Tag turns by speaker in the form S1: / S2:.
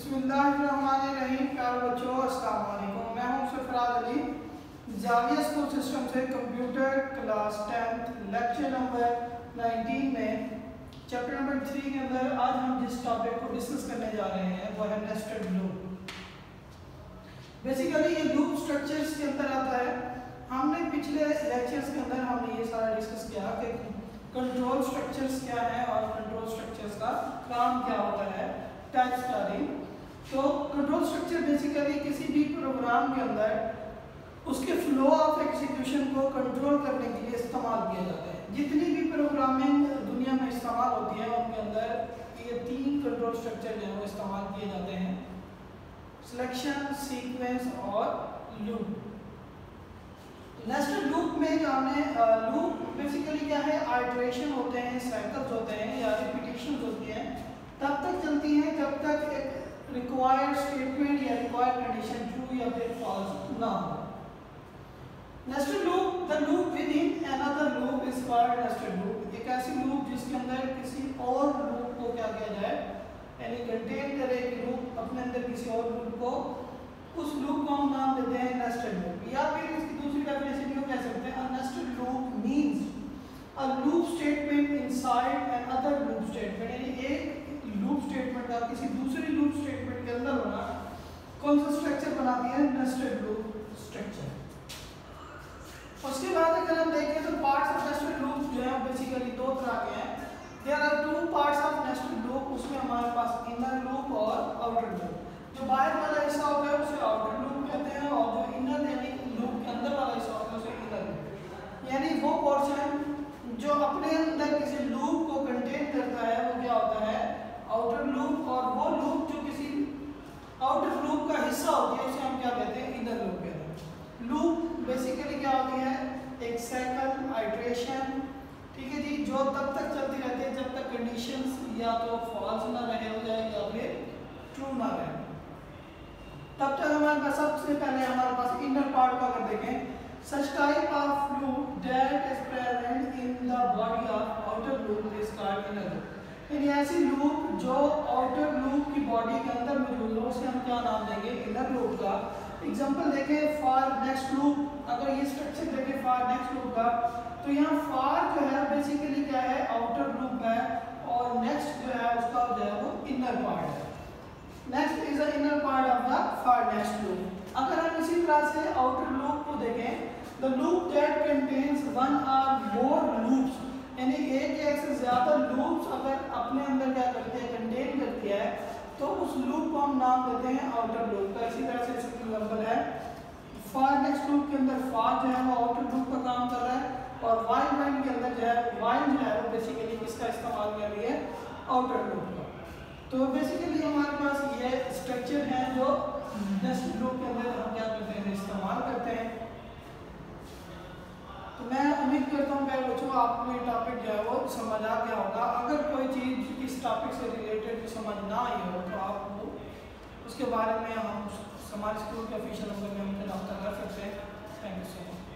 S1: बिस्मिल्लाहिर्रहमानिर्रहीम। प्यारे बच्चों, अस्सलाम वालेकुम। मैं हूं सरफराज अली, जाविया स्कूल सिस्टम से कंप्यूटर क्लास 10 लेक्चर नंबर 19 में चैप्टर नंबर 3 के अंदर आज हम जिस टॉपिक को डिस्कस करने जा रहे हैं वो है नेस्टेड लूप। बेसिकली ये लूप स्ट्रक्चर्स के अंदर आता है। हमने पिछले लेक्चर्स के अंदर हमने ये सारा डिस्कस किया कि कंट्रोल स्ट्रक्चर्स क्या है और कंट्रोल स्ट्रक्चर्स का काम क्या होता है, टाइप स्टारिंग। तो कंट्रोल स्ट्रक्चर बेसिकली किसी भी प्रोग्राम के अंदर उसके फ्लो ऑफ एग्जीक्यूशन को कंट्रोल करने के लिए इस्तेमाल किया जाता है। जितनी भी प्रोग्रामिंग दुनिया में इस्तेमाल होती है उनके अंदर ये 3 कंट्रोल स्ट्रक्चर जो है वो इस्तेमाल किए जाते हैं: सिलेक्शन, सीक्वेंस और लूप। नेस्टेड लूप में जो हमने लूप बेसिकली क्या है, आइटरेशन होते हैं, साइकिल्स होते हैं या रिपीटेशंस होती हैं, तब तक चलती हैं जब तक एक रिक्वायर्ड स्टेटमेंट या रिक्वायर्ड कंडीशन ट्रू या फिर फॉल्स ना हो। Nested loop, the loop with in another loop is called nested loop. एक ऐसी लूप जिसके अंदर किसी और लूप को क्या किया जाए, यानी कंटेन करे कि लूप अपने अंदर किसी और लूप को, उस लूप को हम नाम देते हैं नेस्टेड लूप। या फिर इसकी दूसरी डेफिनेशन को कह सकते हैं, a nested loop means a loop statement inside another loop statement. यानी एक लूप स्टेटमेंट का किसी दूसरी लूप स्टेटमेंट के अंदर होना कौन सा स्ट्रक्चर बनाती है, नेस्टेड लूप स्ट्रक्चर। उसके बाद अगर हम देखें तो पार्ट्स ऑफ नेस्टेड लूप जो है बेसिकली 2 तरह के हैं। There are 2 parts of nested loop. उसमें हमारे पास इनर लूप और आउटर लूप। जो बाहर वाला हिस्सा होता है उसे आउटर लूप कहते हैं और जो इनर यानी लूप के अंदर वाला हिस्सा होता है उसे इनर लूप। यानी वो पोर्शन जो अपने अंदर किसी लूप को कंटेन करता है वो क्या होता है, आउटर लूप। और वो लूप जो किसी आउटर लूप का हिस्सा होती है उसे हम क्या कहते हैं, इनर लूप कहते हैं। लूप बेसिकली क्या होती है, एक साइकिल, आइटरेशन, ठीक है जी, जो तब तक चलती रहती है जब तक कंडीशंस या तो फॉल्स ना रहे हो जाए या फिर ट्रू ना रहे। तब तक हमारे पास सबसे पहले हमारे पास इनर पार्ट को अगर देखें, such type of loop that is present in the body of outer loop is called inner loop। यानी ऐसी लूप जो आउटर लूप की बॉडी के अंदर मौजूद हो उसे हम क्या नाम देंगे, इनर लूप का। एग्जांपल देखें, फॉर नेक्स्ट लूप। अगर ये स्ट्रक्चर देखें फॉर नेक्स्ट लूप का, तो यहाँ फॉर जो है बेसिकली क्या है, आउटर लूप है और नेक्स्ट जो है उसका जो है वो इनर पार्ट है। Next is the inner part of the for next loop. अगर हम इसी तरह से आउटर लूप को देखें, the loop that contains one और मोर लूप्स, यानी एक से ज्यादा लूप्स अगर अपने अंदर क्या करती है, कंटेन करती है, तो उस लूप को हम नाम देते हैं आउटर लूप का। इसी तरह से इसका एग्जांपल है फॉर नेक्स्ट लूप के अंदर फॉर जो है वो आउटर लूप का काम कर रहा है और व्हाइल के अंदर जो है व्हाइल जो है वो बेसिकली किसका इस्तेमाल कर रही है, आउटर लूप का। तो बेसिकली हमारे पास ये स्ट्रक्चर है जो नेस्टेड लूप के अंदर हम क्या करते हैं, इस्तेमाल करते हैं। तो मैं उम्मीद करता हूँ प्यारे बच्चों आपको ये टॉपिक जो है वो समझ आ गया होगा। अगर कोई चीज़ इस टॉपिक से रिलेटेड समझ ना आई हो तो आप वो उसके बारे में हम हमारे स्कूल के ऑफिशियल नंबर में हमसे रब्ता कर सकते हैं। Thank you so much.